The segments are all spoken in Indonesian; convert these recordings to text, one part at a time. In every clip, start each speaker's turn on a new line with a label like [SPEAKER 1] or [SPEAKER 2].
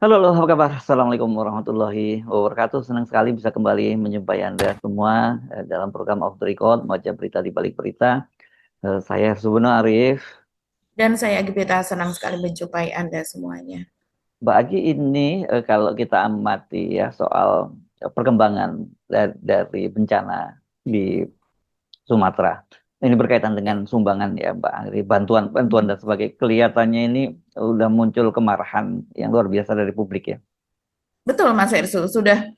[SPEAKER 1] Halo, halo, apa kabar? Assalamualaikum warahmatullahi wabarakatuh. Senang sekali bisa kembali menjumpai Anda semua dalam program Off the Record, baca berita di balik berita. Saya Subono Arif.
[SPEAKER 2] Dan saya Gibita senang sekali menjumpai Anda semuanya.
[SPEAKER 1] Mbak Agi, ini kalau kita amati ya soal perkembangan dari bencana di Sumatera. Ini berkaitan dengan sumbangan ya Mbak Agi, bantuan dan sebagainya. Kelihatannya ini udah muncul kemarahan yang luar biasa dari publik ya.
[SPEAKER 2] Betul Mas Ersu, sudah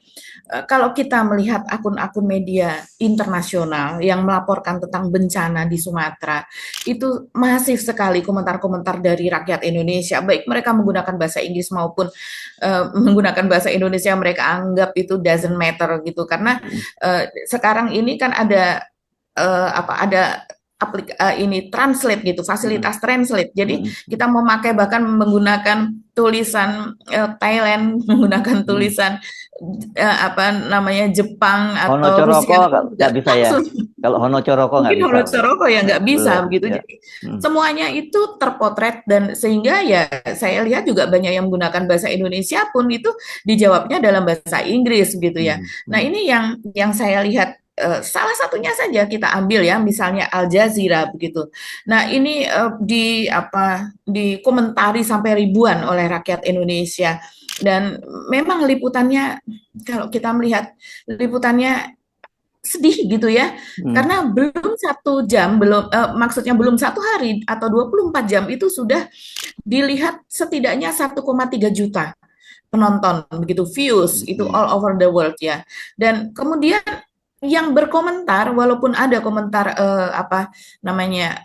[SPEAKER 2] kalau kita melihat akun-akun media internasional yang melaporkan tentang bencana di Sumatera, itu masif sekali komentar-komentar dari rakyat Indonesia, baik mereka menggunakan bahasa Inggris maupun menggunakan bahasa Indonesia, mereka anggap itu doesn't matter gitu, karena sekarang ini kan ada ini translate gitu,
[SPEAKER 1] Mm,
[SPEAKER 2] fasilitas translate. Jadi
[SPEAKER 1] mm,
[SPEAKER 2] kita memakai bahkan menggunakan tulisan Thailand, menggunakan
[SPEAKER 1] mm.
[SPEAKER 2] tulisan apa namanya Jepang
[SPEAKER 1] Hono
[SPEAKER 2] atau
[SPEAKER 1] Coroko
[SPEAKER 2] Rusia itu juga
[SPEAKER 1] nggak bisa ya.
[SPEAKER 2] langsung
[SPEAKER 1] Kalau Hono Coroko nggak
[SPEAKER 2] mungkin
[SPEAKER 1] bisa.
[SPEAKER 2] Holo Coroko ya nggak bisa
[SPEAKER 1] Belum
[SPEAKER 2] begitu.
[SPEAKER 1] ya.
[SPEAKER 2] Jadi
[SPEAKER 1] Hmm.
[SPEAKER 2] semuanya itu terpotret dan sehingga ya saya lihat juga banyak yang menggunakan bahasa Indonesia pun itu dijawabnya dalam bahasa Inggris gitu ya.
[SPEAKER 1] Hmm.
[SPEAKER 2] Nah
[SPEAKER 1] Hmm.
[SPEAKER 2] ini yang saya lihat salah satunya saja kita ambil ya misalnya Al Jazeera begitu. Nah ini dikomentari sampai ribuan oleh rakyat Indonesia dan memang liputannya kalau kita melihat liputannya sedih gitu ya
[SPEAKER 1] Hmm.
[SPEAKER 2] karena belum 1 jam maksudnya belum 1 hari atau 24 jam itu sudah dilihat setidaknya 1,3 juta penonton begitu views itu
[SPEAKER 1] Hmm.
[SPEAKER 2] all over the world ya dan kemudian yang berkomentar walaupun ada komentar namanya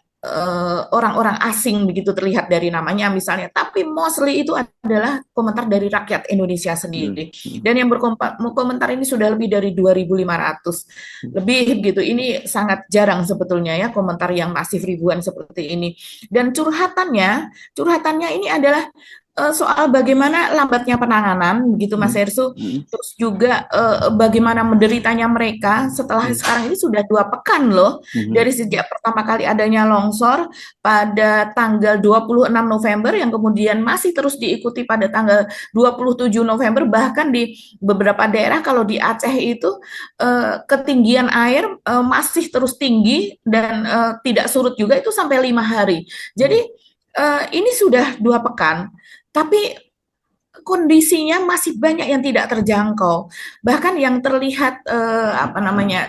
[SPEAKER 2] orang-orang asing begitu terlihat dari namanya misalnya tapi mostly itu adalah komentar dari rakyat Indonesia
[SPEAKER 1] Hmm.
[SPEAKER 2] sendiri
[SPEAKER 1] Hmm.
[SPEAKER 2] dan yang berkomentar ini sudah lebih dari 2.500
[SPEAKER 1] Hmm.
[SPEAKER 2] lebih gitu ini sangat jarang sebetulnya ya komentar yang masif ribuan seperti ini dan curhatannya ini adalah soal bagaimana lambatnya penanganan begitu Mas
[SPEAKER 1] Hmm.
[SPEAKER 2] Ersu
[SPEAKER 1] Hmm.
[SPEAKER 2] terus juga bagaimana menderitanya mereka setelah
[SPEAKER 1] Hmm.
[SPEAKER 2] sekarang ini sudah 2 pekan loh
[SPEAKER 1] Hmm.
[SPEAKER 2] dari sejak pertama kali adanya longsor pada tanggal 26 November yang kemudian masih terus diikuti pada tanggal 27 November bahkan di beberapa daerah kalau di Aceh itu ketinggian air masih terus tinggi dan tidak surut juga itu sampai 5 hari.
[SPEAKER 1] Hmm.
[SPEAKER 2] Jadi ini sudah 2 pekan, tapi kondisinya masih banyak yang tidak terjangkau. Bahkan yang terlihat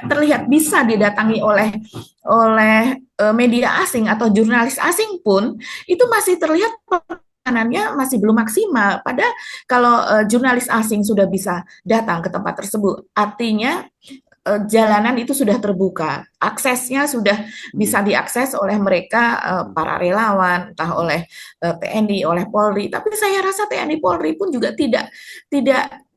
[SPEAKER 2] terlihat bisa didatangi oleh media asing atau jurnalis asing pun itu masih terlihat penanganannya masih belum maksimal. Padahal kalau jurnalis asing sudah bisa datang ke tempat tersebut, artinya jalanan itu sudah terbuka, aksesnya sudah
[SPEAKER 1] Hmm.
[SPEAKER 2] bisa diakses oleh mereka para relawan, entah oleh TNI, oleh Polri. Tapi saya rasa TNI Polri pun juga tidak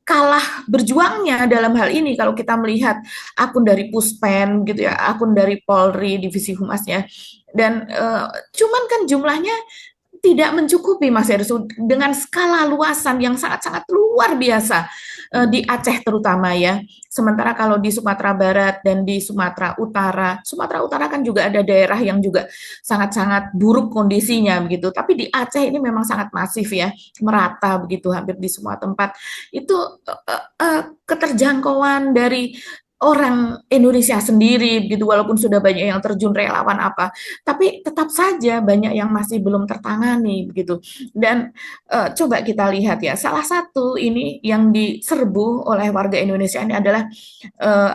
[SPEAKER 2] kalah berjuangnya dalam hal ini kalau kita melihat akun dari Puspen gitu ya, akun dari Polri divisi humasnya dan cuman kan jumlahnya tidak mencukupi Mas Ersu dengan skala luasan yang sangat-sangat luar biasa di Aceh terutama ya. Sementara kalau di Sumatera Barat dan di Sumatera Utara kan juga ada daerah yang juga sangat-sangat buruk kondisinya begitu. Tapi di Aceh ini memang sangat masif ya, merata begitu hampir di semua tempat. Itu keterjangkauan dari orang Indonesia sendiri gitu walaupun sudah banyak yang terjun relawan apa tapi tetap saja banyak yang masih belum tertangani begitu dan coba kita lihat ya salah satu ini yang diserbu oleh warga Indonesia ini adalah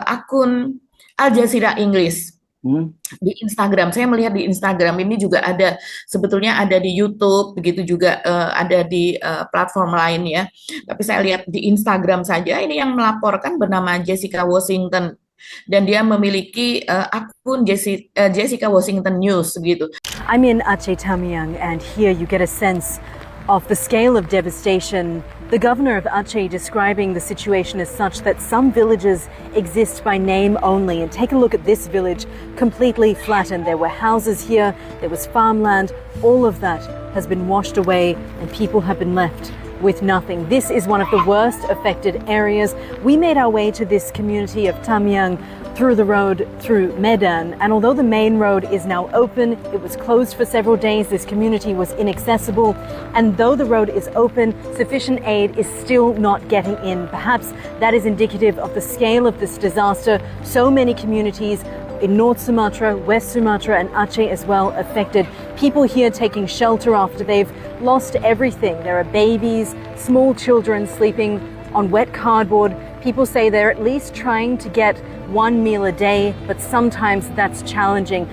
[SPEAKER 2] akun Al Jazeera Inggris
[SPEAKER 1] Hmm.
[SPEAKER 2] di Instagram. Saya melihat di Instagram ini juga ada sebetulnya ada di YouTube begitu juga ada di platform lain ya. Tapi saya lihat di Instagram saja ini yang melaporkan bernama Jessica Washington dan dia memiliki akun Jessica Washington News gitu.
[SPEAKER 3] I'm in Aceh Tamiang, and here you get a sense of the scale of devastation. The governor of Aceh describing the situation as such that some villages exist by name only. And take a look at this village, completely flattened. There were houses here, there was farmland. All of that has been washed away, and people have been left with nothing. This is one of the worst affected areas. We made our way to this community of Tamiang through the road through Medan. And although the main road is now open, it was closed for several days. This community was inaccessible. And though the road is open, sufficient aid is still not getting in. Perhaps that is indicative of the scale of this disaster. So many communities in North Sumatra, West Sumatra and Aceh as well affected. People here taking shelter after they've lost everything. There are babies, small children sleeping on wet cardboard. People say they're at least trying to get one meal a day, but sometimes that's challenging.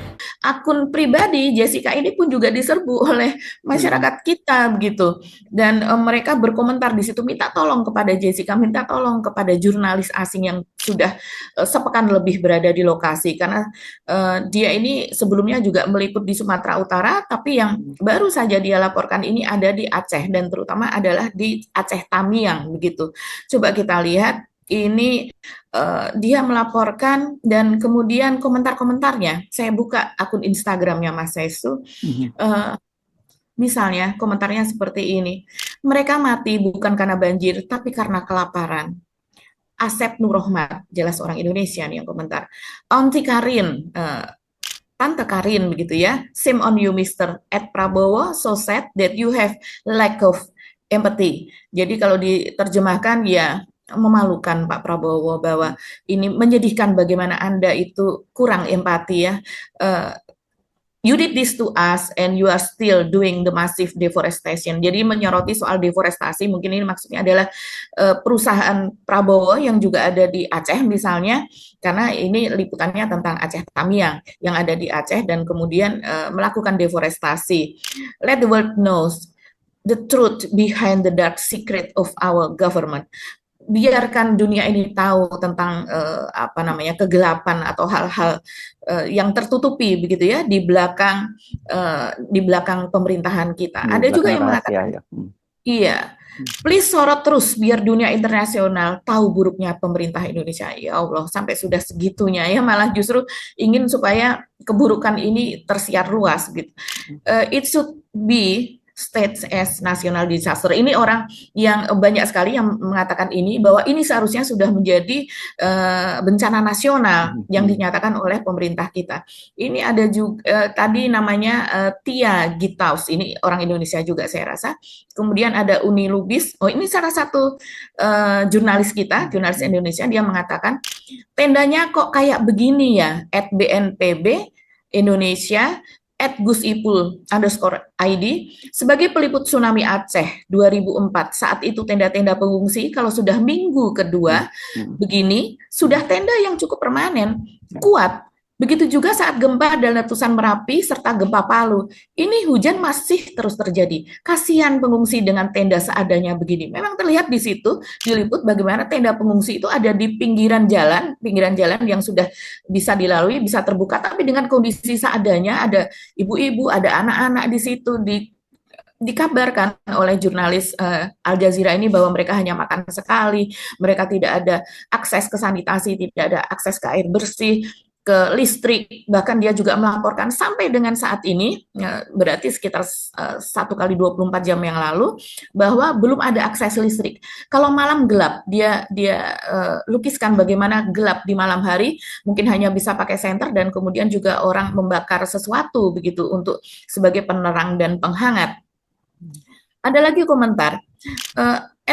[SPEAKER 2] Akun pribadi Jessica ini pun juga diserbu oleh masyarakat kita begitu, dan mereka berkomentar di situ, minta tolong kepada Jessica, minta tolong kepada jurnalis asing yang sudah sepekan lebih berada di lokasi, karena dia ini sebelumnya juga meliput di Sumatera Utara, tapi yang baru saja dia laporkan ini ada di Aceh, dan terutama adalah di Aceh Tamiang begitu. Coba kita lihat. Ini dia melaporkan, dan kemudian komentar-komentarnya, saya buka akun Instagramnya Mas Sesu, misalnya komentarnya seperti ini, mereka mati bukan karena banjir, tapi karena kelaparan. Asep Nurrohmat, jelas orang Indonesia nih yang komentar. Aunty Karin, Tante Karin begitu ya, shame on you Mr. Ed Prabowo, so sad that you have lack of empathy. Jadi kalau diterjemahkan ya, memalukan Pak Prabowo, bahwa ini menyedihkan bagaimana Anda itu kurang empati ya. You did this to us and you are still doing the massive deforestation. Jadi menyoroti soal deforestasi, mungkin ini maksudnya adalah perusahaan Prabowo yang juga ada di Aceh misalnya, karena ini liputannya tentang Aceh Tamiang yang ada di Aceh dan kemudian melakukan deforestasi. Let the world knows the truth behind the dark secret of our government. Biarkan dunia ini tahu tentang kegelapan atau hal-hal yang tertutupi begitu ya di belakang pemerintahan kita. Ada juga yang mengatakan, iya, please sorot terus biar dunia internasional tahu buruknya pemerintah Indonesia. Ya Allah, sampai sudah segitunya ya, malah justru ingin supaya keburukan ini tersiar luas gitu. It should be states as national disaster. Ini orang yang banyak sekali yang mengatakan ini, bahwa ini seharusnya sudah menjadi bencana nasional yang dinyatakan oleh pemerintah kita. Ini ada juga tadi namanya Tia Gitaus, ini orang Indonesia juga saya rasa. Kemudian ada Uni Lubis, ini salah satu jurnalis kita, jurnalis Indonesia, dia mengatakan tendanya kok kayak begini ya, @BNPB Indonesia, @GusIpul_ID, sebagai peliput tsunami Aceh 2004, saat itu tenda-tenda pengungsi kalau sudah minggu kedua begini, sudah tenda yang cukup permanen, kuat. Begitu juga saat gempa dan letusan Merapi serta gempa Palu. Ini hujan masih terus terjadi. Kasihan pengungsi dengan tenda seadanya begini. Memang terlihat di situ diliput bagaimana tenda pengungsi itu ada di pinggiran jalan yang sudah bisa dilalui, bisa terbuka, tapi dengan kondisi seadanya, ada ibu-ibu, ada anak-anak di situ. Dikabarkan oleh jurnalis Al Jazeera ini bahwa mereka hanya makan sekali, mereka tidak ada akses ke sanitasi, tidak ada akses ke air bersih, ke listrik, bahkan dia juga melaporkan sampai dengan saat ini, berarti sekitar 1 kali 24 jam yang lalu, bahwa belum ada akses listrik. Kalau malam gelap, dia lukiskan bagaimana gelap di malam hari, mungkin hanya bisa pakai senter dan kemudian juga orang membakar sesuatu begitu untuk sebagai penerang dan penghangat. Ada lagi komentar,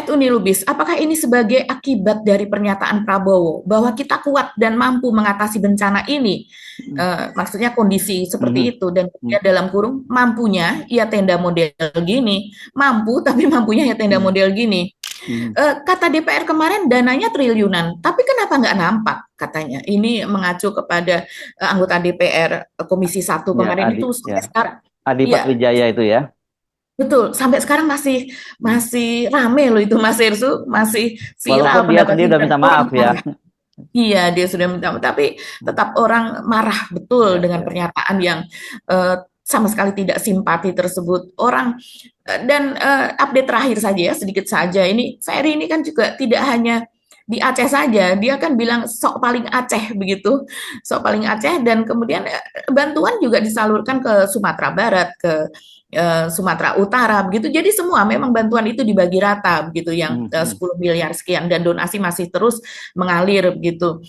[SPEAKER 2] Uni Lubis, apakah ini sebagai akibat dari pernyataan Prabowo bahwa kita kuat dan mampu mengatasi bencana ini? Maksudnya kondisi seperti itu, dan dalam kurung mampunya ya tenda model gini, mampu tapi mampunya ya tenda model gini. Kata DPR kemarin dananya triliunan, tapi kenapa nggak nampak katanya? Ini mengacu kepada anggota DPR Komisi 1 kemarin itu sekarang.
[SPEAKER 1] Adi Patwijaya itu ya.
[SPEAKER 2] Betul, sampai sekarang masih rame loh itu Mas Ersu, masih viral.
[SPEAKER 1] Walaupun dia sendiri udah minta maaf ya.
[SPEAKER 2] Iya, dia sudah minta maaf, tapi tetap orang marah betul dengan pernyataan yang sama sekali tidak simpati tersebut. Orang dan update terakhir saja ya, sedikit saja. Ini Ferry ini kan juga tidak hanya di Aceh saja, dia kan bilang sok paling Aceh begitu, sok paling Aceh, dan kemudian bantuan juga disalurkan ke Sumatera Barat, ke Sumatera Utara begitu. Jadi semua memang bantuan itu dibagi rata begitu, yang 10 miliar sekian, dan donasi masih terus mengalir begitu.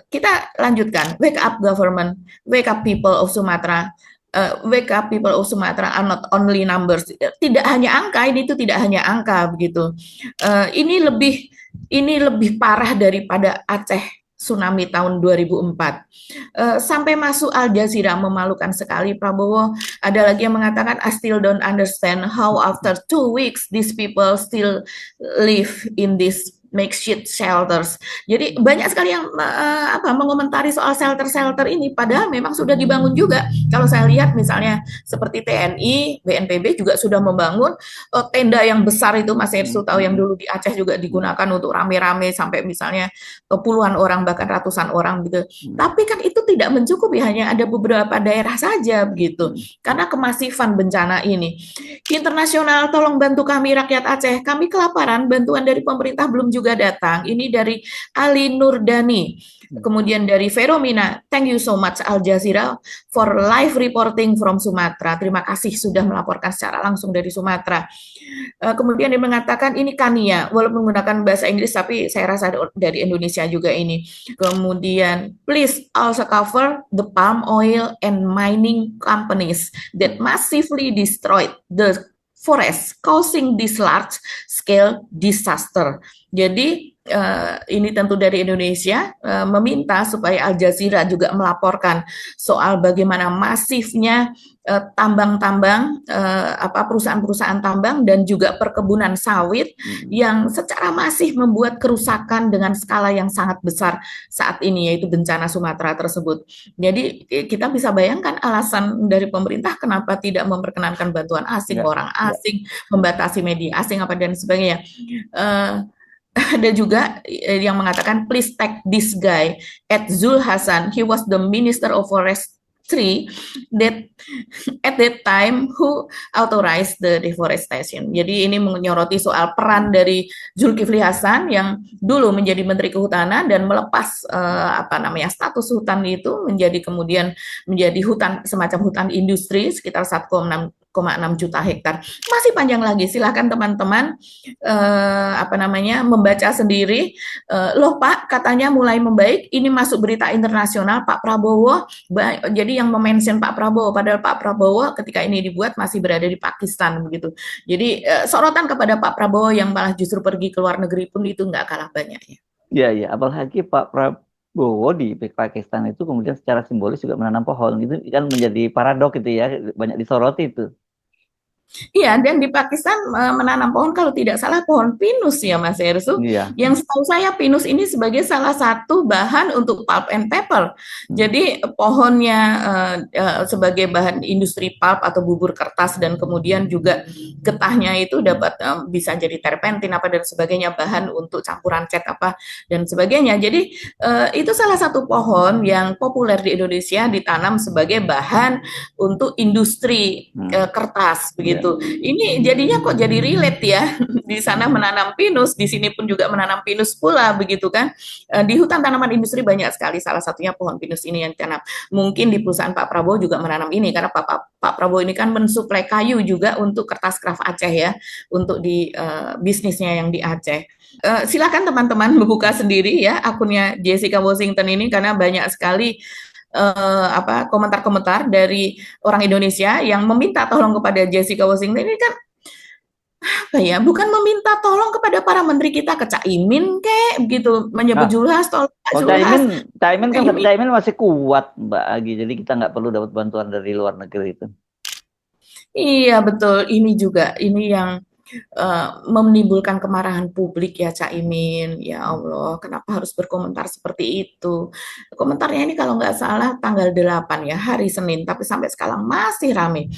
[SPEAKER 2] Kita lanjutkan, wake up government, wake up people of Sumatera. Wake up people of Sumatera are not only numbers. Tidak hanya angka, ini itu tidak hanya angka begitu. Ini lebih parah daripada Aceh tsunami tahun 2004. Sampai masuk Al Jazeera, memalukan sekali. Prabowo ada lagi yang mengatakan, I still don't understand how after 2 weeks these people still live in this makeshift shelters. Jadi banyak sekali yang mengomentari soal shelter-shelter ini, padahal memang sudah dibangun juga. Kalau saya lihat misalnya seperti TNI, BNPB juga sudah membangun tenda yang besar itu, Mas Ersu tahu, yang dulu di Aceh juga digunakan untuk rame-rame sampai misalnya puluhan orang bahkan ratusan orang gitu. Tapi kan itu tidak mencukupi, hanya ada beberapa daerah saja begitu. Karena kemasifan bencana ini. Internasional, tolong bantu kami rakyat Aceh. Kami kelaparan, bantuan dari pemerintah belum juga datang. Ini dari Ali Nurdani. Kemudian dari Feromina, thank you so much Al Jazeera for live reporting from Sumatera. Terima kasih sudah melaporkan secara langsung dari Sumatera. Kemudian dia mengatakan ini Kania, walaupun menggunakan bahasa Inggris, tapi saya rasa dari Indonesia juga ini. Kemudian, please also cover the palm oil and mining companies that massively destroyed the forest, causing this large scale disaster. Jadi ini tentu dari Indonesia meminta supaya Al Jazeera juga melaporkan soal bagaimana masifnya tambang-tambang, perusahaan-perusahaan tambang dan juga perkebunan sawit yang secara masif membuat kerusakan dengan skala yang sangat besar saat ini, yaitu bencana Sumatera tersebut. Jadi kita bisa bayangkan alasan dari pemerintah kenapa tidak memperkenankan bantuan asing, orang asing, membatasi media asing apa dan sebagainya. Ada juga yang mengatakan, please tag this guy at Zul Hasan. He was the Minister of Forestry that at that time who authorized the deforestation. Jadi ini menyoroti soal peran dari Zulkifli Hasan yang dulu menjadi Menteri Kehutanan dan melepas status hutan itu kemudian menjadi hutan, semacam hutan industri sekitar 1,6 juta hektar. Masih panjang lagi, silakan teman-teman membaca sendiri. Loh Pak, katanya mulai membaik, ini masuk berita internasional Pak Prabowo, jadi yang memention Pak Prabowo, padahal Pak Prabowo ketika ini dibuat masih berada di Pakistan begitu. Jadi sorotan kepada Pak Prabowo yang malah justru pergi ke luar negeri pun itu nggak kalah banyaknya.
[SPEAKER 1] Iya, apalagi Pak Prabowo di Pakistan itu kemudian secara simbolis juga menanam pohon, itu kan menjadi paradok gitu ya, banyak disoroti itu.
[SPEAKER 2] Iya, dan di Pakistan menanam pohon, kalau tidak salah pohon pinus ya Mas Ersu.
[SPEAKER 1] Iya.
[SPEAKER 2] Yang setahu saya pinus ini sebagai salah satu bahan untuk pulp and paper. Jadi pohonnya sebagai bahan industri pulp atau bubur kertas, dan kemudian juga getahnya itu dapat bisa jadi terpentin apa dan sebagainya, bahan untuk campuran cat apa dan sebagainya. Jadi itu salah satu pohon yang populer di Indonesia, ditanam sebagai bahan untuk industri kertas begitu. Ini jadinya kok jadi relate ya. Di sana menanam pinus, di sini pun juga menanam pinus pula begitu kan. Di hutan tanaman industri banyak sekali, salah satunya pohon pinus ini yang ditanam. Mungkin di perusahaan Pak Prabowo juga menanam ini, karena Pak Prabowo ini kan mensuplai kayu juga untuk kertas kraft Aceh ya, untuk di bisnisnya yang di Aceh. Silakan teman-teman membuka sendiri ya akunnya Jessica Washington ini, karena banyak sekali komentar-komentar dari orang Indonesia yang meminta tolong kepada Jessica Washington. Ini kan bukan meminta tolong kepada para menteri kita, ke Caimin begitu, menyebut Julhas, tolong Julhas.
[SPEAKER 1] Caimin masih kuat Mbak Agi, jadi kita nggak perlu dapat bantuan dari luar negeri itu.
[SPEAKER 2] Iya betul, ini yang menimbulkan kemarahan publik ya Caimin. Ya Allah, kenapa harus berkomentar seperti itu? Komentarnya ini kalau nggak salah tanggal 8 ya, hari Senin, tapi sampai sekarang masih ramai.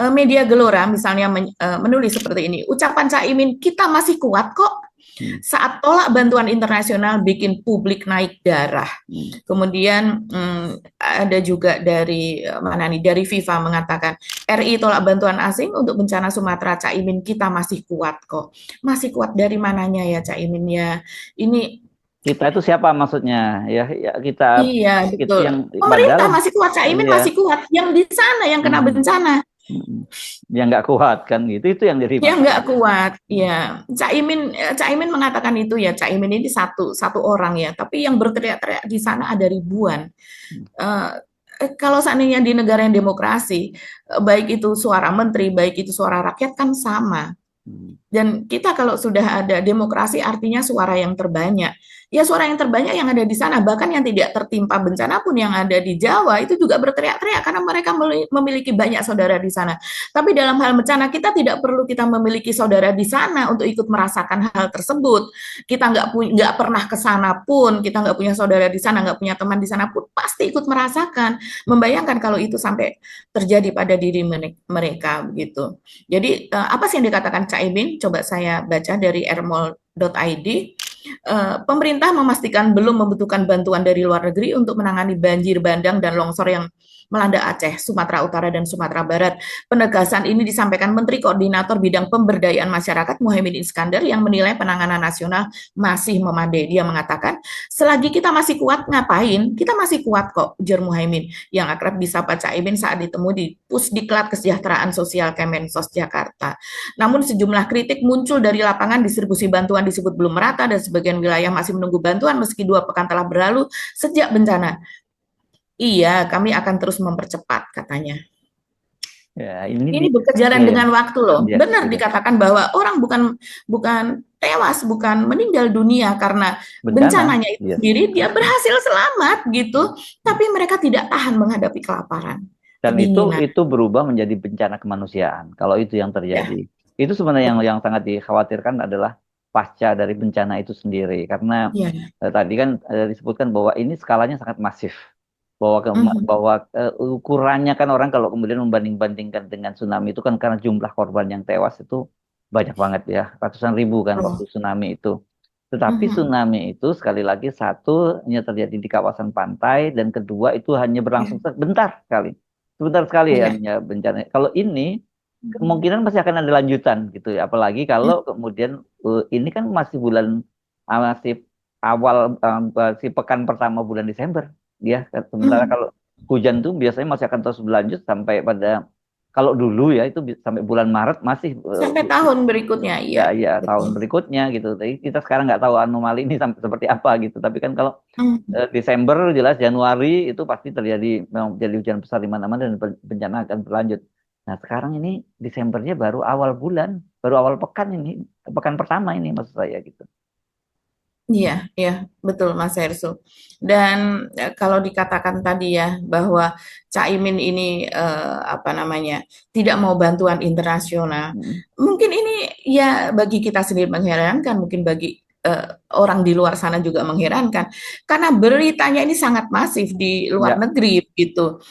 [SPEAKER 2] Media Gelora misalnya menulis seperti ini, ucapan Caimin, kita masih kuat kok. Saat tolak bantuan internasional bikin publik naik darah. Kemudian ada juga dari FIFA mengatakan, RI tolak bantuan asing untuk bencana Sumatera, Caimin kita masih kuat kok. Masih kuat dari mananya ya Caimin ya? Ini
[SPEAKER 1] Kita itu siapa maksudnya? Ya, ya kita
[SPEAKER 2] Iya,
[SPEAKER 1] itu
[SPEAKER 2] betul.
[SPEAKER 1] yang
[SPEAKER 2] Pemerintah
[SPEAKER 1] padahal
[SPEAKER 2] masih kuat, Caimin
[SPEAKER 1] ya,
[SPEAKER 2] masih kuat. Yang di sana yang kena bencana.
[SPEAKER 1] yang nggak kuat kan gitu. Itu yang jadi
[SPEAKER 2] Yang nggak
[SPEAKER 1] masalah.
[SPEAKER 2] kuat, ya. Caimin mengatakan itu ya. Caimin ini satu orang ya, tapi yang berteriak-teriak di sana ada ribuan. Eh, kalau seandainya di negara yang demokrasi, baik itu suara menteri, baik itu suara rakyat kan sama. Dan kita kalau sudah ada demokrasi artinya suara yang terbanyak. Ya suara yang terbanyak yang ada di sana, bahkan yang tidak tertimpa bencana pun yang ada di Jawa itu juga berteriak-teriak karena mereka memiliki banyak saudara di sana. Tapi dalam hal bencana kita tidak perlu kita memiliki saudara di sana untuk ikut merasakan hal tersebut. Kita nggak pernah ke sana pun, kita nggak punya saudara di sana, nggak punya teman di sana pun pasti ikut merasakan. Membayangkan kalau itu sampai terjadi pada diri mereka begitu. Jadi apa sih yang dikatakan Caimin? Coba saya baca dari ermol.id. Pemerintah memastikan belum membutuhkan bantuan dari luar negeri untuk menangani banjir bandang dan longsor yang melanda Aceh, Sumatera Utara, dan Sumatera Barat. Penegasan ini disampaikan Menteri Koordinator Bidang Pemberdayaan Masyarakat Muhaimin Iskandar yang menilai penanganan nasional masih memadai. Dia mengatakan, selagi kita masih kuat, ngapain? Kita masih kuat kok, ujar Muhaimin, yang akrab disapa Caimin saat ditemui di Pusdiklat Kesejahteraan Sosial Kemensos Jakarta. Namun sejumlah kritik muncul dari lapangan, distribusi bantuan disebut belum merata dan sebagian wilayah masih menunggu bantuan meski 2 pekan telah berlalu sejak bencana. Iya, kami akan terus mempercepat, katanya.
[SPEAKER 1] Ya,
[SPEAKER 2] Ini berkejaran dengan waktu loh.
[SPEAKER 1] ya,
[SPEAKER 2] Benar
[SPEAKER 1] ya.
[SPEAKER 2] dikatakan bahwa orang bukan tewas, bukan meninggal dunia karena
[SPEAKER 1] Bencana.
[SPEAKER 2] bencananya itu sendiri, dia berhasil selamat gitu, tapi mereka tidak tahan menghadapi kelaparan.
[SPEAKER 1] Dan
[SPEAKER 2] kedinginan.
[SPEAKER 1] itu berubah menjadi bencana kemanusiaan. Kalau itu yang terjadi, itu sebenarnya yang sangat dikhawatirkan adalah pasca dari bencana itu sendiri. Karena tadi kan disebutkan bahwa ini skalanya sangat masif. Bahwa ukurannya kan orang kalau kemudian membanding-bandingkan dengan tsunami itu kan karena jumlah korban yang tewas itu banyak banget ya, ratusan ribu kan waktu tsunami itu. Tetapi tsunami itu sekali lagi satu hanya terjadi di kawasan pantai dan kedua itu hanya berlangsung sebentar sekali hanya bencana. Kalau ini kemungkinan masih akan ada lanjutan gitu ya, apalagi kalau kemudian ini kan masih masih awal si pekan pertama bulan Desember. Ya, sementara kalau hujan tuh biasanya masih akan terus berlanjut sampai pada kalau dulu ya itu sampai bulan Maret masih
[SPEAKER 2] sampai tahun berikutnya,
[SPEAKER 1] ya tahun berikutnya gitu. Tapi kita sekarang nggak tahu anomali ini sampai seperti apa gitu. Tapi kan kalau Desember jelas Januari itu pasti terjadi jadi hujan besar di mana-mana dan bencana akan berlanjut. Nah sekarang ini Desembernya baru awal bulan, baru awal pekan ini, pekan pertama ini maksud saya gitu.
[SPEAKER 2] Iya, iya, betul Mas Hersu. Dan kalau dikatakan tadi ya bahwa Caimin ini tidak mau bantuan internasional, mungkin ini ya bagi kita sendiri mengherankan, mungkin bagi orang di luar sana juga mengherankan, karena beritanya ini sangat masif di luar negeri gitu.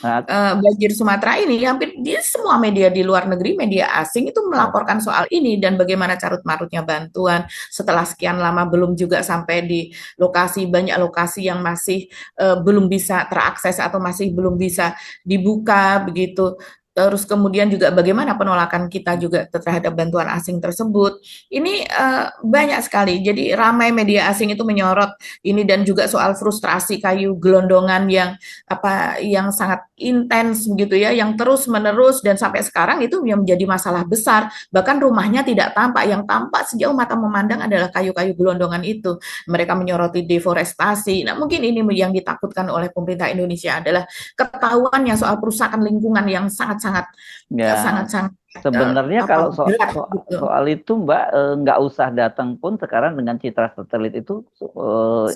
[SPEAKER 2] Banjir Sumatera ini hampir di semua media di luar negeri, media asing itu melaporkan soal ini dan bagaimana carut-marutnya bantuan setelah sekian lama belum juga sampai di lokasi, banyak lokasi yang masih belum bisa terakses atau masih belum bisa dibuka begitu. Terus kemudian juga bagaimana penolakan kita juga terhadap bantuan asing tersebut. Ini banyak sekali. Jadi ramai media asing itu menyorot ini dan juga soal frustrasi kayu gelondongan yang sangat intens begitu ya, yang terus menerus dan sampai sekarang itu yang menjadi masalah besar. Bahkan rumahnya tidak tampak, yang tampak sejauh mata memandang adalah kayu-kayu gelondongan itu. Mereka menyoroti deforestasi. Nah, mungkin ini yang ditakutkan oleh pemerintah Indonesia adalah ketahuannya soal perusakan lingkungan yang sangat
[SPEAKER 1] sebenarnya kalau soal itu Mbak nggak usah datang pun sekarang dengan citra satelit itu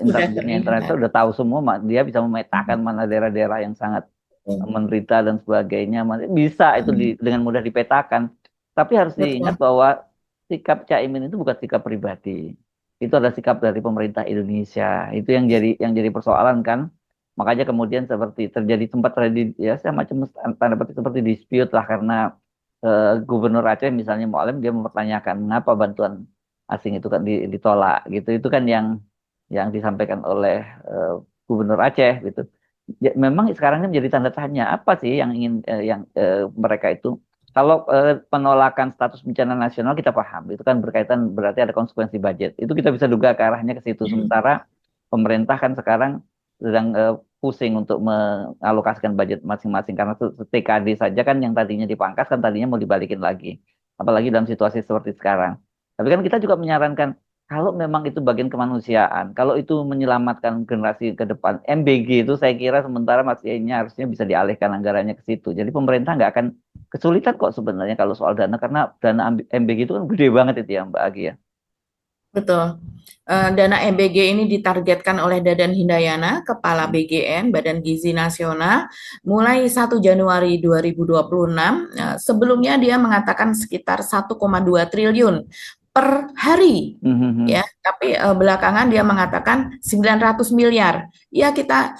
[SPEAKER 1] internet itu udah tahu semua, dia bisa memetakan mana daerah-daerah yang sangat menderita dan sebagainya, bisa itu dengan mudah dipetakan. Tapi harus diingat bahwa sikap Caimin itu bukan sikap pribadi, itu adalah sikap dari pemerintah Indonesia. Itu yang jadi persoalan kan. Makanya kemudian sempat terjadi ya semacam tanda petik seperti dispute lah karena Gubernur Aceh misalnya Mualim dia mempertanyakan mengapa bantuan asing itu kan ditolak gitu. Itu kan yang disampaikan oleh Gubernur Aceh gitu. Ya, memang sekarang ini menjadi tanda tanya apa sih yang ingin mereka itu. Kalau penolakan status bencana nasional kita paham itu kan berkaitan berarti ada konsekuensi budget. Itu kita bisa duga ke arahnya ke situ. Sementara pemerintah kan sekarang sedang pusing untuk mengalokasikan budget masing-masing karena TKD saja kan yang tadinya dipangkas kan tadinya mau dibalikin lagi. Apalagi dalam situasi seperti sekarang. Tapi kan kita juga menyarankan kalau memang itu bagian kemanusiaan, kalau itu menyelamatkan generasi ke depan, MBG itu saya kira sementara masihnya harusnya bisa dialihkan anggarannya ke situ. Jadi pemerintah nggak akan kesulitan kok sebenarnya kalau soal dana, karena dana MBG itu kan gede banget itu ya Mbak Agi ya.
[SPEAKER 2] Betul. Dana MBG ini ditargetkan oleh Dadan Hindayana, Kepala BGN, Badan Gizi Nasional, mulai 1 Januari 2026. Sebelumnya dia mengatakan sekitar 1,2 triliun per hari. Ya, tapi belakangan dia mengatakan 900 miliar. Ya kita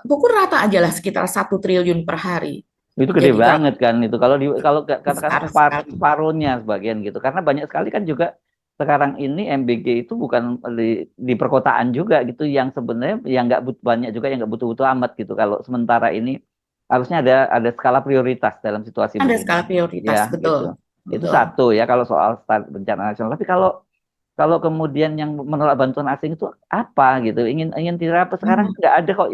[SPEAKER 2] pukul rata aja lah sekitar 1 triliun per hari.
[SPEAKER 1] Itu gede
[SPEAKER 2] Jadi
[SPEAKER 1] banget kan itu. Kalau katakan
[SPEAKER 2] besar sekali.
[SPEAKER 1] separuhnya sebagian gitu. Karena banyak sekali kan juga sekarang ini MBG itu bukan di perkotaan juga gitu, yang sebenarnya yang nggak banyak juga yang nggak butuh-butuh amat gitu. Kalau sementara ini harusnya ada skala prioritas dalam situasi
[SPEAKER 2] Ada
[SPEAKER 1] begini.
[SPEAKER 2] skala prioritas,
[SPEAKER 1] Ya,
[SPEAKER 2] betul.
[SPEAKER 1] gitu. Itu
[SPEAKER 2] Betul.
[SPEAKER 1] satu ya kalau soal bencana nasional. Tapi kalau kemudian yang menolak bantuan asing itu apa gitu? Ingin tidak apa, sekarang nggak ada kok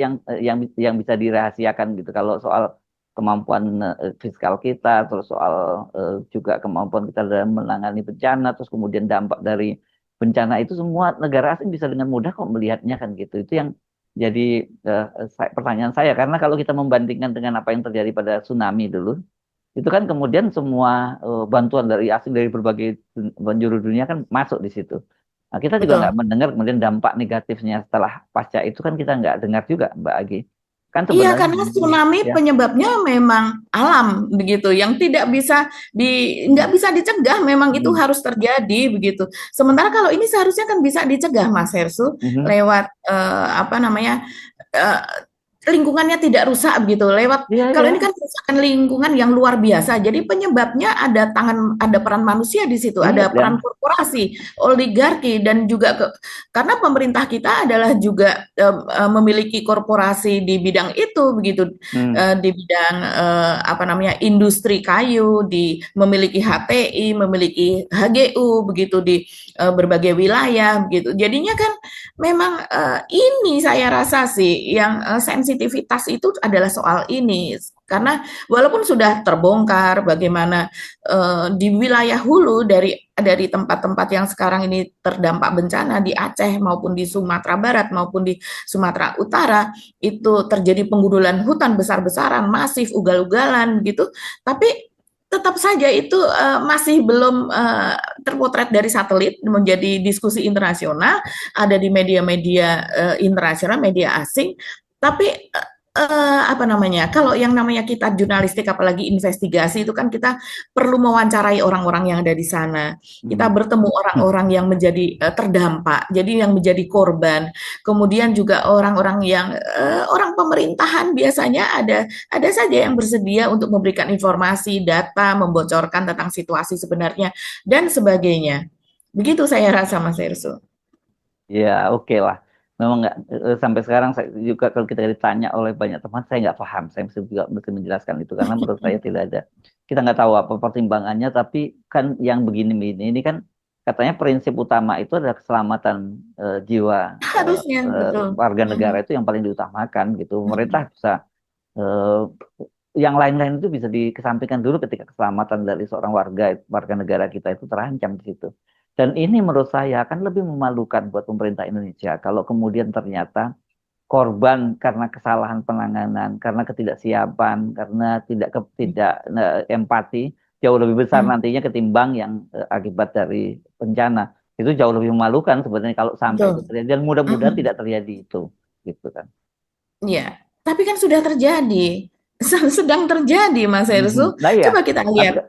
[SPEAKER 1] yang bisa dirahasiakan gitu. Kalau soal kemampuan fiskal kita, terus soal juga kemampuan kita dalam menangani bencana, terus kemudian dampak dari bencana itu semua negara asing bisa dengan mudah kok melihatnya kan gitu. Itu yang jadi pertanyaan saya, karena kalau kita membandingkan dengan apa yang terjadi pada tsunami dulu, itu kan kemudian semua bantuan dari asing dari berbagai penjuru dunia kan masuk di situ. Nah, kita juga
[SPEAKER 2] Betul.
[SPEAKER 1] nggak mendengar kemudian dampak negatifnya setelah pasca itu kan kita nggak dengar juga, Mbak Agi. Kan
[SPEAKER 2] Iya,
[SPEAKER 1] sebenarnya
[SPEAKER 2] karena tsunami
[SPEAKER 1] ya.
[SPEAKER 2] penyebabnya memang alam begitu, yang tidak bisa nggak bisa dicegah, memang itu harus terjadi begitu. Sementara kalau ini seharusnya kan bisa dicegah, Mas Hersu, lewat apa namanya lingkungannya tidak rusak begitu. Lewat kalau ini kan kerusakan lingkungan yang luar biasa. Jadi penyebabnya ada peran manusia di situ, ada peran korporasi, oligarki, dan juga karena pemerintah kita adalah juga memiliki korporasi di bidang itu begitu, di bidang apa namanya industri kayu, memiliki HTI, memiliki HGU begitu di berbagai wilayah begitu. Jadinya kan memang ini saya rasa sih yang sensitivitas itu adalah soal ini, karena walaupun sudah terbongkar bagaimana di wilayah hulu dari tempat-tempat yang sekarang ini terdampak bencana di Aceh maupun di Sumatera Barat maupun di Sumatera Utara itu terjadi penggundulan hutan besar-besaran, masif, ugal-ugalan gitu, tapi tetap saja itu masih belum terpotret dari satelit, menjadi diskusi internasional, ada di media-media internasional, media asing. Tapi apa namanya, kalau yang namanya kita jurnalistik apalagi investigasi itu kan kita perlu mewawancarai orang-orang yang ada di sana, kita bertemu orang-orang yang menjadi terdampak, jadi yang menjadi korban, kemudian juga orang-orang yang orang pemerintahan biasanya ada saja yang bersedia untuk memberikan informasi, data, membocorkan tentang situasi sebenarnya dan sebagainya. Begitu saya rasa, Mas Hersu.
[SPEAKER 1] Ya, oke lah. Memang nggak sampai sekarang saya juga kalau kita ditanya oleh banyak teman, saya nggak paham. Saya juga mesti menjelaskan itu karena menurut saya tidak ada. Kita nggak tahu apa pertimbangannya, tapi kan yang begini-begini ini kan katanya prinsip utama itu adalah keselamatan jiwa
[SPEAKER 2] Harusnya betul.
[SPEAKER 1] warga negara itu yang paling diutamakan gitu. Pemerintah bisa yang lain-lain itu bisa dikesampingkan dulu ketika keselamatan dari seorang warga negara kita itu terancam di situ. Dan ini menurut saya akan lebih memalukan buat pemerintah Indonesia kalau kemudian ternyata korban karena kesalahan penanganan, karena ketidaksiapan, karena tidak empati jauh lebih besar nantinya ketimbang yang akibat dari bencana. Itu jauh lebih memalukan sebenarnya kalau sampai itu terjadi, dan mudah-mudahan tidak terjadi itu, gitu kan.
[SPEAKER 2] Iya, tapi kan sudah terjadi. Sedang terjadi, Mas Hersu.
[SPEAKER 1] Nah, iya.
[SPEAKER 2] Coba kita lihat.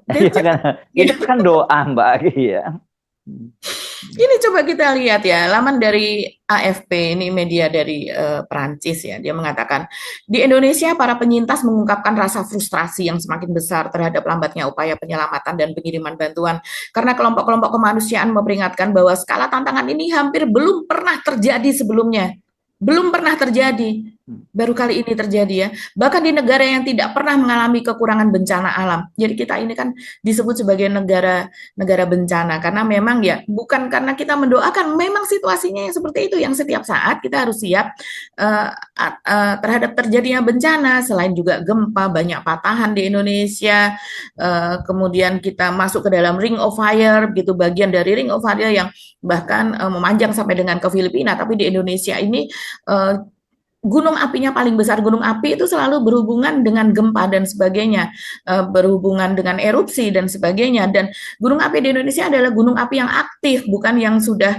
[SPEAKER 1] Itu kan doa, Mbak Agi ya.
[SPEAKER 2] Ini coba kita lihat ya, laman dari AFP, ini media dari Perancis ya, dia mengatakan, di Indonesia para penyintas mengungkapkan rasa frustrasi yang semakin besar terhadap lambatnya upaya penyelamatan dan pengiriman bantuan, karena kelompok-kelompok kemanusiaan memperingatkan bahwa skala tantangan ini hampir belum pernah terjadi sebelumnya. Belum pernah terjadi. Baru kali ini terjadi ya. Bahkan di negara yang tidak pernah mengalami kekurangan bencana alam. Jadi kita ini kan disebut sebagai negara bencana karena memang ya bukan karena kita mendoakan, memang situasinya yang seperti itu yang setiap saat kita harus siap terhadap terjadinya bencana. Selain juga gempa, banyak patahan di Indonesia. Kemudian kita masuk ke dalam ring of fire, begitu bagian dari ring of fire yang bahkan memanjang sampai dengan ke Filipina. Tapi di Indonesia ini gunung apinya paling besar. Gunung api itu selalu berhubungan dengan gempa dan sebagainya, berhubungan dengan erupsi dan sebagainya. Dan gunung api di Indonesia adalah gunung api yang aktif, bukan yang sudah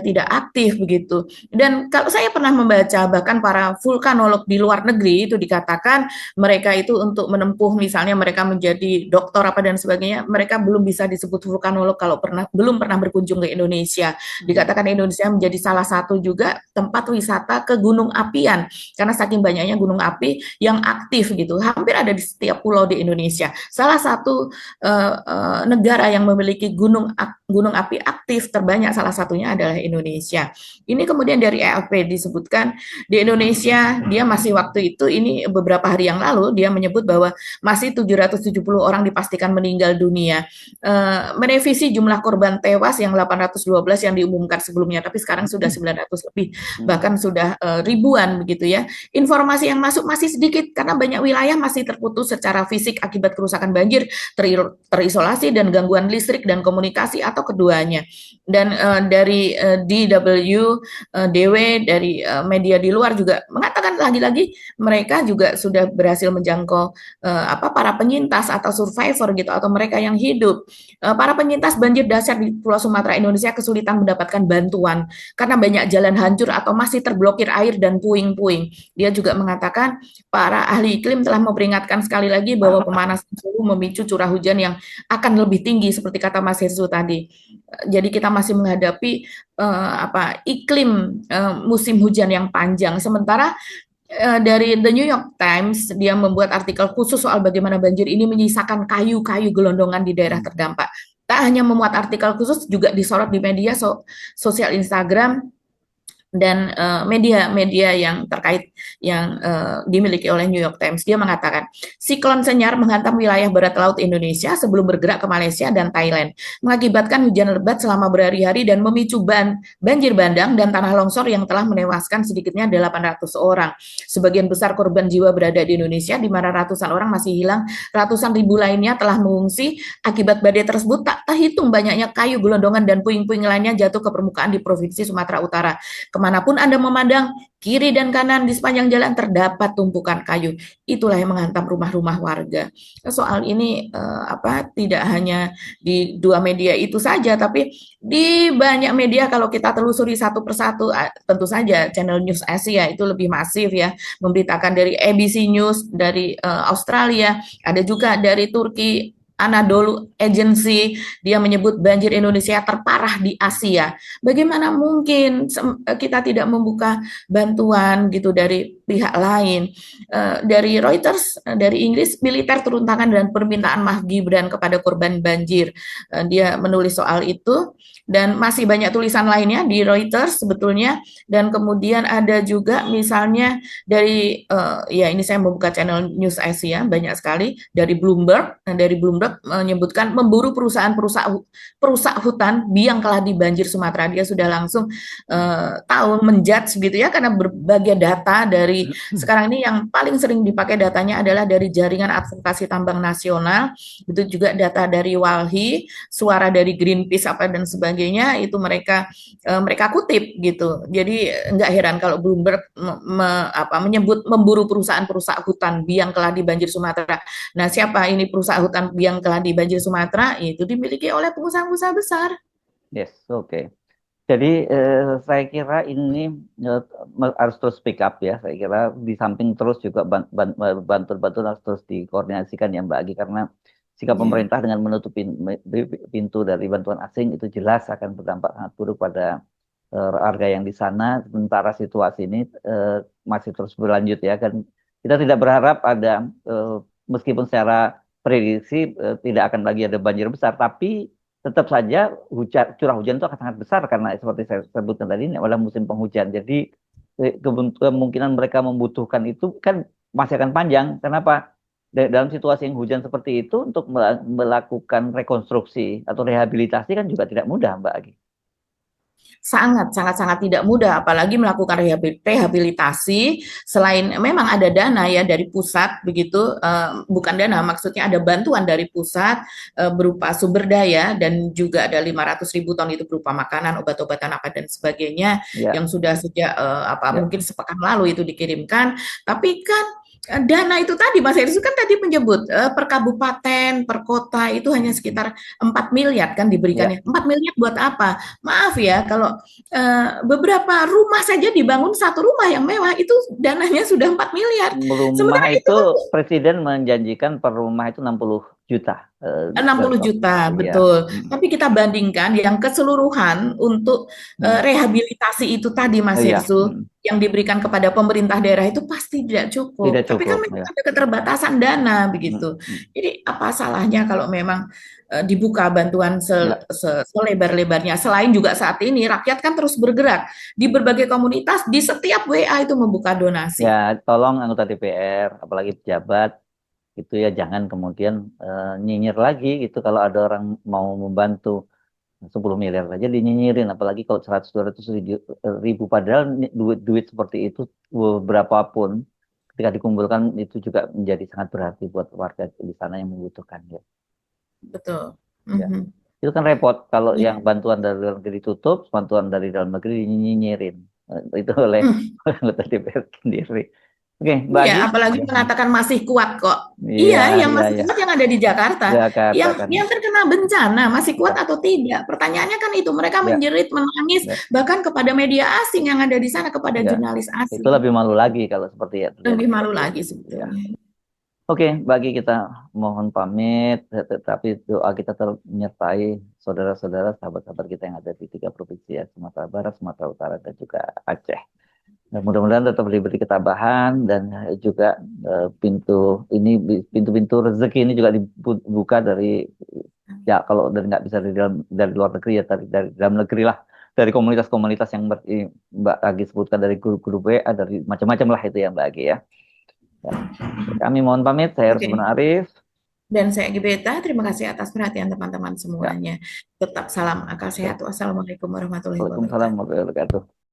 [SPEAKER 2] tidak aktif begitu. Dan kalau saya pernah membaca bahkan para vulkanolog di luar negeri itu dikatakan mereka itu untuk menempuh misalnya mereka menjadi doktor apa dan sebagainya, mereka belum bisa disebut vulkanolog kalau belum pernah berkunjung ke Indonesia. Dikatakan Indonesia menjadi salah satu juga tempat wisata ke gunung apian karena saking banyaknya gunung api yang aktif gitu, hampir ada di setiap pulau di Indonesia. Salah satu negara yang memiliki gunung api aktif terbanyak salah satunya adalah Indonesia. Ini kemudian dari ELP disebutkan di Indonesia dia masih waktu itu ini beberapa hari yang lalu dia menyebut bahwa masih 770 orang dipastikan meninggal dunia. Merevisi jumlah korban tewas yang 812 yang diumumkan sebelumnya, tapi sekarang sudah 900 lebih, bahkan sudah ribuan begitu ya. Informasi yang masuk masih sedikit karena banyak wilayah masih terputus secara fisik akibat kerusakan banjir, terisolasi dan gangguan listrik dan komunikasi atau keduanya. Dan dari DW dari media di luar juga mengatakan lagi-lagi mereka juga sudah berhasil menjangkau para penyintas atau survivor gitu atau mereka yang hidup. Para penyintas banjir dahsyat di Pulau Sumatera Indonesia kesulitan mendapatkan bantuan karena banyak jalan hancur atau masih terblokir air dan puing-puing. Dia juga mengatakan para ahli iklim telah memperingatkan sekali lagi bahwa pemanasan suhu memicu curah hujan yang akan lebih tinggi seperti kata Mas Herzl tadi. Jadi kita masih menghadapi iklim musim hujan yang panjang. Sementara dari The New York Times dia membuat artikel khusus soal bagaimana banjir ini menyisakan kayu-kayu gelondongan di daerah terdampak. Tak hanya memuat artikel khusus, juga disorot di media sosial Instagram dan media-media yang terkait yang dimiliki oleh New York Times. Dia mengatakan, siklon senyar menghantam wilayah barat laut Indonesia sebelum bergerak ke Malaysia dan Thailand, mengakibatkan hujan lebat selama berhari-hari dan memicu banjir bandang dan tanah longsor yang telah menewaskan sedikitnya 800 orang. Sebagian besar korban jiwa berada di Indonesia, di mana ratusan orang masih hilang, ratusan ribu lainnya telah mengungsi akibat badai tersebut. Tak terhitung banyaknya kayu gelondongan dan puing-puing lainnya jatuh ke permukaan di Provinsi Sumatera Utara. Kemanapun Anda memandang, kiri dan kanan di sepanjang jalan terdapat tumpukan kayu. Itulah yang menghantam rumah-rumah warga. Soal ini tidak hanya di dua media itu saja, tapi di banyak media kalau kita telusuri satu persatu, tentu saja Channel News Asia itu lebih masif ya, memberitakan dari ABC News dari Australia, ada juga dari Turki, Anadolu Agency, dia menyebut banjir Indonesia terparah di Asia. Bagaimana mungkin kita tidak membuka bantuan gitu dari pihak lain? Dari Reuters, dari Inggris, militer turun tangan dan permintaan maaf Gibran kepada korban banjir. Dia menulis soal itu. Dan masih banyak tulisan lainnya di Reuters sebetulnya. Dan kemudian ada juga misalnya dari, ini saya membuka Channel News Asia, banyak sekali, dari Bloomberg. Dari Bloomberg menyebutkan memburu perusak hutan biang keladi banjir Sumatera. Dia sudah langsung tahu menjudge gitu ya, karena berbagai data dari sekarang ini yang paling sering dipakai datanya adalah dari Jaringan Advokasi Tambang Nasional, itu juga data dari Walhi, suara dari Greenpeace apa dan sebagainya, itu mereka kutip gitu. Jadi nggak heran kalau Bloomberg menyebut memburu perusahaan-perusahaan hutan biang keladi banjir Sumatera. Nah, siapa ini perusahaan hutan biang keladi banjir Sumatera? Itu dimiliki oleh pengusaha-pengusaha besar.
[SPEAKER 1] Yes, oke. Jadi saya kira ini harus terus pick up ya. Saya kira di samping terus juga bantuan harus terus dikoordinasikan ya Mbak Agi, karena sikap pemerintah dengan menutup pintu dari bantuan asing itu jelas akan berdampak sangat buruk pada warga yang di sana. Sementara situasi ini masih terus berlanjut ya, kan kita tidak berharap ada meskipun secara prediksi tidak akan lagi ada banjir besar, tapi tetap saja curah hujan itu akan sangat besar karena seperti saya sebutkan tadi ini adalah musim penghujan. Jadi kemungkinan mereka membutuhkan itu kan masih akan panjang. Kenapa? Dalam situasi yang hujan seperti itu untuk melakukan rekonstruksi atau rehabilitasi kan juga tidak mudah, Mbak Agi.
[SPEAKER 2] Sangat tidak mudah, apalagi melakukan rehabilitasi. Selain memang ada dana ya dari pusat begitu, bukan dana, maksudnya ada bantuan dari pusat berupa sumber daya, dan juga ada 500.000 ton itu berupa makanan, obat-obatan apa dan sebagainya
[SPEAKER 1] Ya,
[SPEAKER 2] yang sudah sejak
[SPEAKER 1] ya,
[SPEAKER 2] mungkin sepekan lalu itu dikirimkan. Tapi kan dana itu tadi Mas Heris kan tadi menyebut per kabupaten, per kota itu hanya sekitar 4 miliar kan
[SPEAKER 1] ya.
[SPEAKER 2] diberikannya. 4 miliar buat apa? Maaf ya, kalau beberapa rumah saja dibangun, satu rumah yang mewah itu dananya sudah 4 miliar.
[SPEAKER 1] Rumah
[SPEAKER 2] Sementara itu
[SPEAKER 1] itu
[SPEAKER 2] kan
[SPEAKER 1] presiden menjanjikan per rumah itu 60 juta.
[SPEAKER 2] 60 juta,
[SPEAKER 1] Iya.
[SPEAKER 2] betul. Tapi kita bandingkan yang keseluruhan untuk rehabilitasi itu tadi Mas
[SPEAKER 1] Oh iya,
[SPEAKER 2] Hirsu, yang diberikan kepada pemerintah daerah itu pasti tidak
[SPEAKER 1] tidak
[SPEAKER 2] cukup. Tapi kan
[SPEAKER 1] cukup.
[SPEAKER 2] memang
[SPEAKER 1] Ya.
[SPEAKER 2] ada keterbatasan dana begitu. Jadi apa salahnya kalau memang dibuka bantuan
[SPEAKER 1] Ya.
[SPEAKER 2] selebar-lebarnya. Selain juga saat ini rakyat kan terus bergerak di berbagai komunitas, di setiap WA itu membuka donasi.
[SPEAKER 1] Ya, tolong anggota DPR, apalagi pejabat, itu ya jangan kemudian nyinyir lagi gitu kalau ada orang mau membantu 10 miliar saja dinyinyirin, apalagi kalau 100-200 ribu, padahal duit seperti itu berapapun ketika dikumpulkan itu juga menjadi sangat berarti buat warga di sana yang membutuhkan ya.
[SPEAKER 2] Betul.
[SPEAKER 1] Ya. Itu kan repot kalau
[SPEAKER 2] Ya.
[SPEAKER 1] yang bantuan dari luar negeri ditutup, bantuan dari dalam negeri dinyinyirin. Itu oleh anggota DPR sendiri. Oke, Mbak Agi.
[SPEAKER 2] Iya, apalagi mengatakan masih kuat kok.
[SPEAKER 1] Iya,
[SPEAKER 2] Yang
[SPEAKER 1] iya,
[SPEAKER 2] masih
[SPEAKER 1] iya.
[SPEAKER 2] kuat yang ada di Jakarta.
[SPEAKER 1] Jakarta kan.
[SPEAKER 2] Yang terkena bencana masih kuat atau tidak? Pertanyaannya kan itu. Mereka
[SPEAKER 1] Ya.
[SPEAKER 2] menjerit, menangis,
[SPEAKER 1] Ya.
[SPEAKER 2] bahkan kepada media asing yang ada di sana, kepada
[SPEAKER 1] Ya.
[SPEAKER 2] jurnalis asing.
[SPEAKER 1] Itu lebih malu lagi kalau seperti itu.
[SPEAKER 2] Lebih malu lagi
[SPEAKER 1] Ya.
[SPEAKER 2] sebetulnya.
[SPEAKER 1] Oke, bagi kita mohon pamit, tetapi doa kita terus menyertai saudara-saudara, sahabat-sahabat kita yang ada di 3 provinsi ya, Sumatera Barat, Sumatera Utara, dan juga Aceh. Dan mudah-mudahan tetap diberi ketabahan dan juga pintu-pintu rezeki ini juga dibuka dari ya kalau nggak bisa dari luar negeri ya dari dalam negeri lah, dari komunitas-komunitas yang Mbak Agi sebutkan, dari grup-grup WA, dari macam-macam lah itu ya Mbak Agi ya. Kami mohon pamit, saya Rusman Arif.
[SPEAKER 2] Dan saya Gibeta, terima kasih atas perhatian teman-teman semuanya. Tetap salam akal sehat. Wassalamualaikum warahmatullahi wabarakatuh.
[SPEAKER 1] Waalaikumsalam warahmatullahi wabarakatuh.